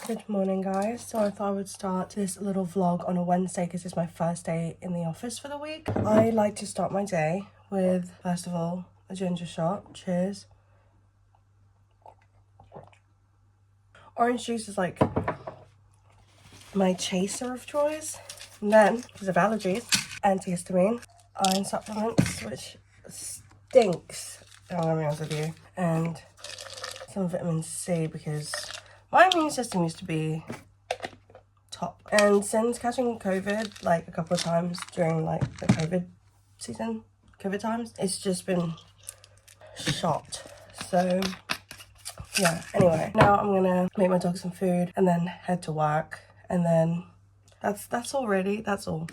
Good morning, guys. So I thought I would start this little vlog on a Wednesday because it's my first day in the office for the week. I like to start my day with, first of all, a ginger shot. Cheers. Orange juice is like my chaser of choice. And then, because of allergies, antihistamine, iron supplements, which stinks, I'm gonna be honest with you, and some vitamin C because my immune system used to be top. And since catching COVID like a couple of times during like the COVID times, it's just been shot. So yeah, anyway, now I'm gonna make my dog some food and then head to work, and then that's all really, that's all.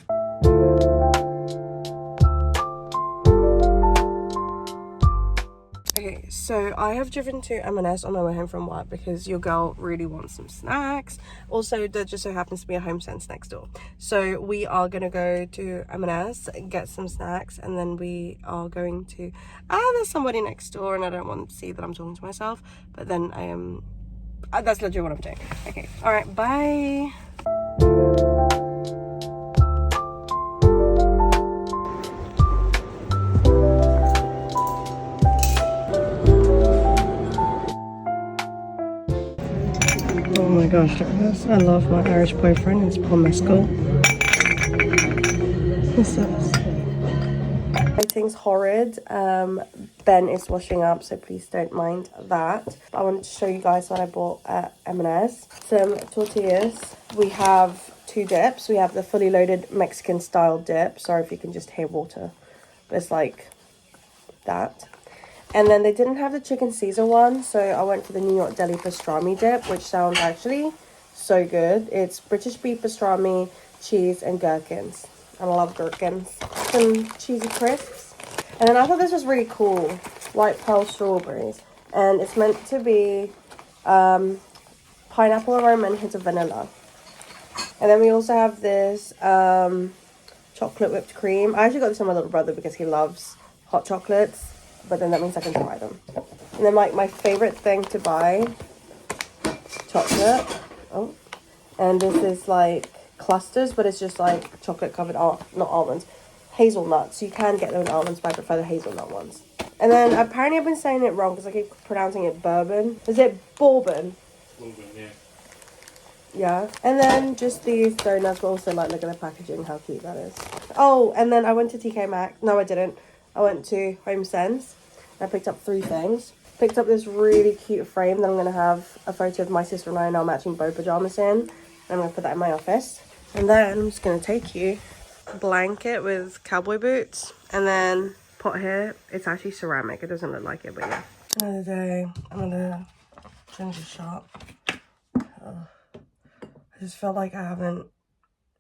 Okay, so I have driven to M&S on my way home from work because your girl really wants some snacks. Also, there just so happens to be a Home Sense next door. So we are going to go to M&S, get some snacks, and then we are going to... there's somebody next door and I don't want to see that I'm talking to myself. But then I am... that's literally what I'm doing. Okay, alright, bye! Oh my gosh, look at this. I love my Irish boyfriend. It's Paul Mescal. What's this? Everything's horrid. Ben is washing up, so please don't mind that. I wanted to show you guys what I bought at M&S. Some tortillas. We have two dips. We have the fully loaded Mexican style dip. Sorry if you can just hear water. But it's like that. And then they didn't have the chicken Caesar one, so I went for the New York Deli pastrami dip, which sounds actually so good. It's British beef pastrami, cheese, and gherkins. And I love gherkins. Some cheesy crisps. And then I thought this was really cool. White pearl strawberries. And it's meant to be pineapple aroma and hint of vanilla. And then we also have this chocolate whipped cream. I actually got this for my little brother because he loves hot chocolates. But then that means I can try them. And then like my favorite thing to buy, chocolate. Oh, and this is like clusters, but it's just like chocolate covered, not almonds, hazelnuts. You can get them in almonds, but I prefer the hazelnut ones. And then apparently I've been saying it wrong because I keep pronouncing it bourbon. Is it bourbon? Bourbon, yeah. Yeah. And then just these donuts, but also like look at the packaging, how cute that is. Oh, and then I went to TK Maxx. No, I didn't. I went to Home Sense. I picked up 3 things. Picked up this really cute frame that I'm going to have a photo of my sister and I in our matching bow pajamas in. And I'm going to put that in my office. And then I'm just going to take you a blanket with cowboy boots. And then pot here. It's actually ceramic. It doesn't look like it, but yeah. Another day. Another ginger shot. Oh. I just felt like I haven't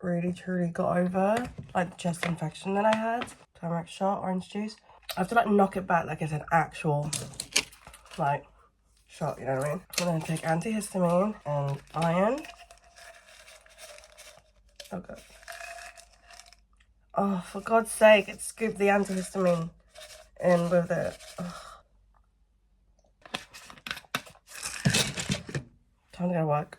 really truly got over like the chest infection that I had. Turmeric shot, orange juice. I have to like knock it back like it's an actual like shot, you know what I mean? I'm gonna take antihistamine and iron. Oh god. Oh, for God's sake, it scooped the antihistamine in with it. Oh. Time to go to work.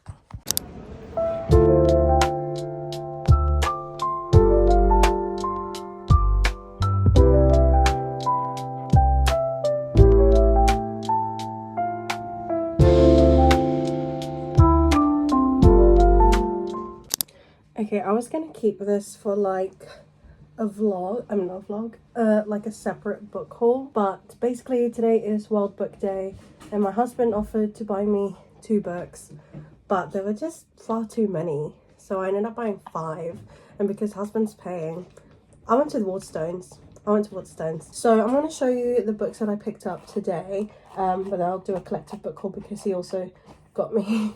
Okay, I was gonna keep this for like a vlog, not a vlog, like a separate book haul, but basically today is World Book Day and my husband offered to buy me 2 books, but there were just far too many, so I ended up buying 5, and because husband's paying, I went to Waterstones. So I'm going to show you the books that I picked up today, but I'll do a collective book haul because he also got me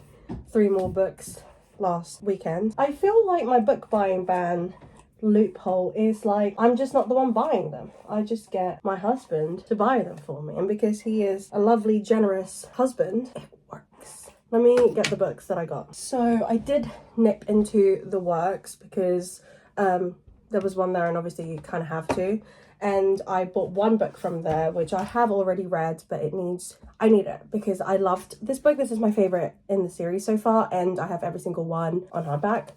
3 more books last weekend. I feel like my book buying ban loophole is like I'm just not the one buying them. I just get my husband to buy them for me, and because he is a lovely, generous husband, it works. Let me get the books that I got. So I did nip into the works because there was one there and obviously you kind of have to, and I bought one book from there, which I have already read, but I need it because I loved this book. This is my favorite in the series so far, and I have every single one on hardback,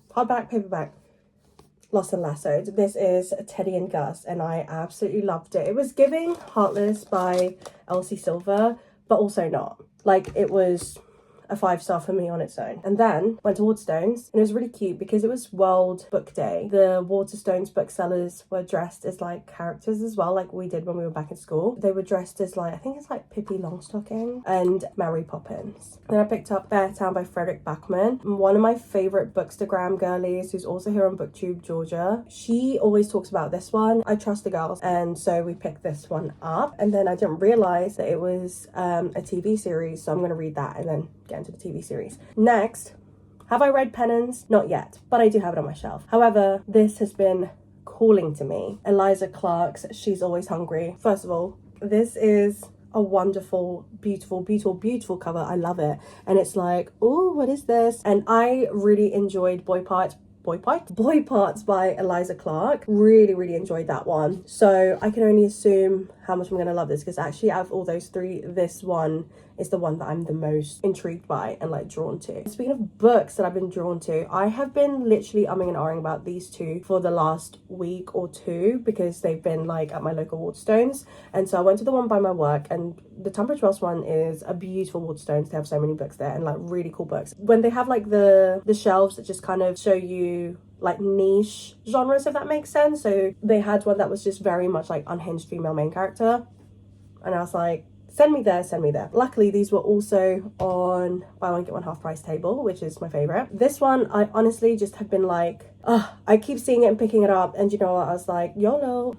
paperback, lost and lassoed. This is Teddy and Gus, and I absolutely loved it. It was giving Heartless by Elsie Silver, but also not. Like, it was a 5-star for me on its own. And then went to Waterstones, and it was really cute because it was World Book Day. The Waterstones booksellers were dressed as like characters as well, like we did when we were back in school. They were dressed as like, I think it's like Pippi Longstocking and Mary Poppins. Then I picked up Beartown by Frederick Backman. One of my favorite bookstagram girlies, who's also here on booktube, Georgia, she always talks about this one. I trust the girls, and so we picked this one up. And then I didn't realize that it was a TV series, so I'm going to read that and then get into the TV series. Next, have I read Penance? Not yet, but I do have it on my shelf. However, this has been calling to me. Eliza Clark's She's Always Hungry. First of all, this is a wonderful, beautiful cover. I love it. And it's like, oh, what is this? And I really enjoyed Boy Parts by Eliza Clark. Really enjoyed that one. So I can only assume how much I'm going to love this, because actually out of all those three, this one is the one that I'm the most intrigued by and like drawn to. Speaking of books that I've been drawn to, I have been literally umming and ahhing about these two for the last week or two because they've been like at my local Waterstones. And so I went to the one by my work, and the Tunbridge Wells one is a beautiful Waterstones. They have so many books there and like really cool books. When they have like the shelves that just kind of show you like niche genres, if that makes sense. So they had one that was just very much like unhinged female main character, and I was like, send me there. Luckily, these were also on buy one get one half price table, which is my favorite. This one, I honestly just have been like, I keep seeing it and picking it up, and you know what, I was like, YOLO.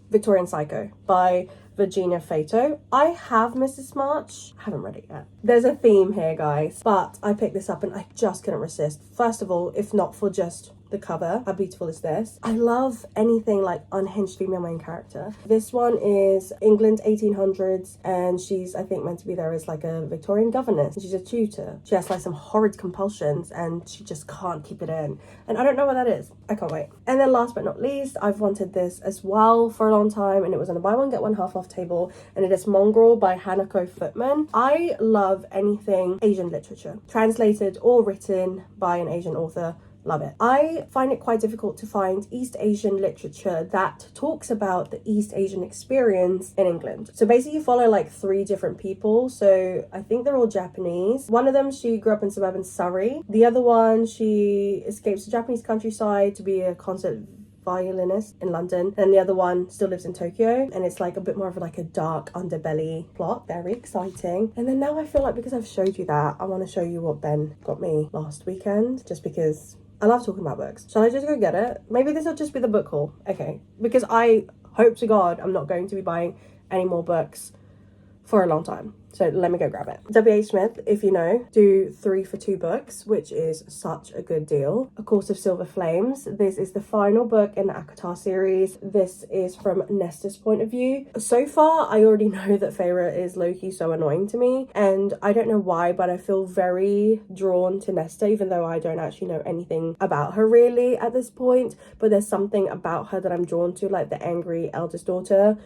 Victorian Psycho by Virginia Fato. I have Mrs. March, I haven't read it yet. There's a theme here, guys, but I picked this up and I just couldn't resist. First of all, if not for just the cover, how beautiful is this? I love anything like unhinged female main character. This one is England 1800s, and she's, I think, meant to be there as like a Victorian governess. She's a tutor. She has like some horrid compulsions and she just can't keep it in, and I don't know what that is. I can't wait. And then last but not least, I've wanted this as well for a long time, and it was on a buy one get one half off table, and it is Mongrel by Hanako Footman. I love anything Asian literature, translated or written by an Asian author. Love it. I find it quite difficult to find East Asian literature that talks about the East Asian experience in England. So basically you follow like 3 different people. So I think they're all Japanese. One of them, she grew up in suburban Surrey. The other one, she escapes the Japanese countryside to be a concert violinist in London, and the other one still lives in Tokyo, and it's like a bit more of like a dark underbelly plot. Very exciting. And then now I feel like, because I've showed you that, I want to show you what Ben got me last weekend, just because I love talking about books. Shall I just go get it? Maybe this will just be the book haul. Okay, because I hope to God I'm not going to be buying any more books for a long time. So let me go grab it. W.H. Smith, if you know, do 3 for 2 books, which is such a good deal. A Course of Silver Flames. This is the final book in the ACOTAR series. This is from Nesta's point of view. So far, I already know that Feyre is low-key so annoying to me, and I don't know why, but I feel very drawn to Nesta, even though I don't actually know anything about her really at this point. But there's something about her that I'm drawn to, like the angry eldest daughter.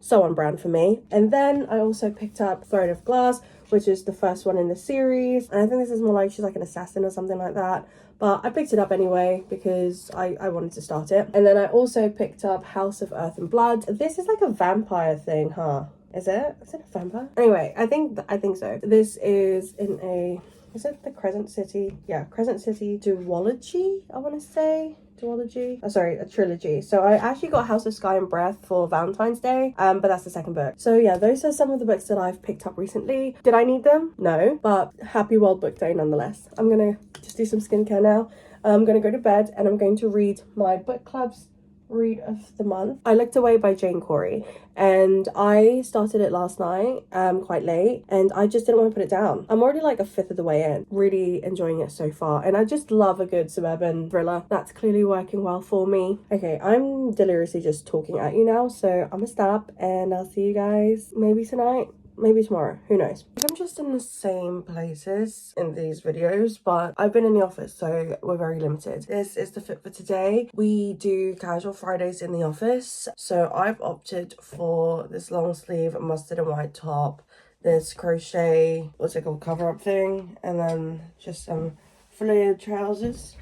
So on brand for me. And then I also picked up Throne of Glass, which is the first one in the series, and I think this is more like she's like an assassin or something like that, but I picked it up anyway because I wanted to start it. And then I also picked up House of Earth and Blood. This is like a vampire thing, huh? Is it a vampire? Anyway, I think so. This is in a, is it the Crescent City? Yeah, Crescent City duology, I want to say. Duology? Oh, sorry, a trilogy. So I actually got House of Sky and Breath for Valentine's Day, but that's the second book. So yeah, those are some of the books that I've picked up recently. Did I need them? No, but happy World Book Day nonetheless. I'm gonna just do some skincare now. I'm gonna go to bed and I'm going to read my book club's read of the month. I Looked Away by Jane Corey, and I started it last night quite late, and I just didn't want to put it down. I'm already like a fifth of the way in, really enjoying it so far, and I just love a good suburban thriller. That's clearly working well for me. Okay, I'm deliriously just talking at you now, so I'm gonna stop and I'll see you guys maybe tonight. maybe tomorrow, who knows. I'm just in the same places in these videos, but I've been in the office, so we're very limited. This is the fit for today. We do casual Fridays in the office, so I've opted for this long sleeve mustard and white top, this crochet, what's it called, cover up thing, and then just some flared trousers.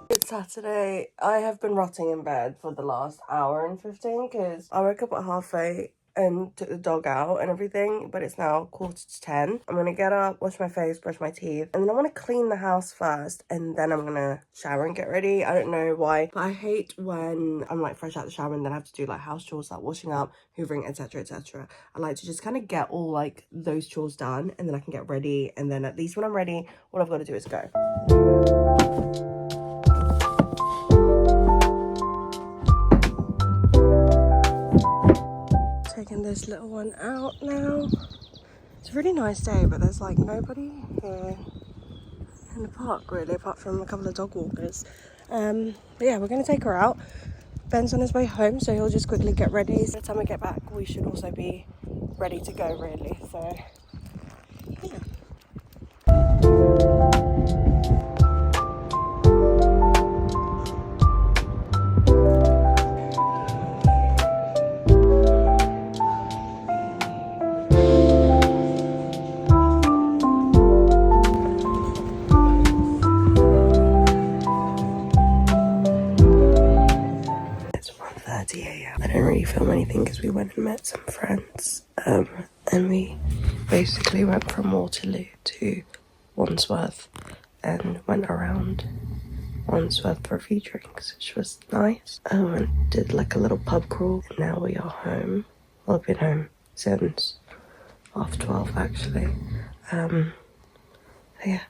It's Saturday. I have been rotting in bed for the last hour and 15 because I woke up at 8:30 and took the dog out and everything, but it's now 9:45. I'm gonna get up, wash my face, brush my teeth, and then I want to clean the house first, and then I'm gonna shower and get ready. I don't know why, but I hate when I'm like fresh out the shower and then I have to do like house chores like washing up, hoovering, etc, etc. I like to just kind of get all like those chores done, and then I can get ready, and then at least when I'm ready, all I've got to do is go. Taking this little one out now. It's a really nice day, but there's like nobody here in the park really, apart from a couple of dog walkers. But yeah, we're gonna take her out. Ben's on his way home, so he'll just quickly get ready. So by the time we get back, we should also be ready to go really. So yeah. I didn't really film anything because we went and met some friends, and we basically went from Waterloo to Wandsworth and went around Wandsworth for a few drinks, which was nice, and did like a little pub crawl. And now we are home. Well, I've been home since half 12 actually. Yeah.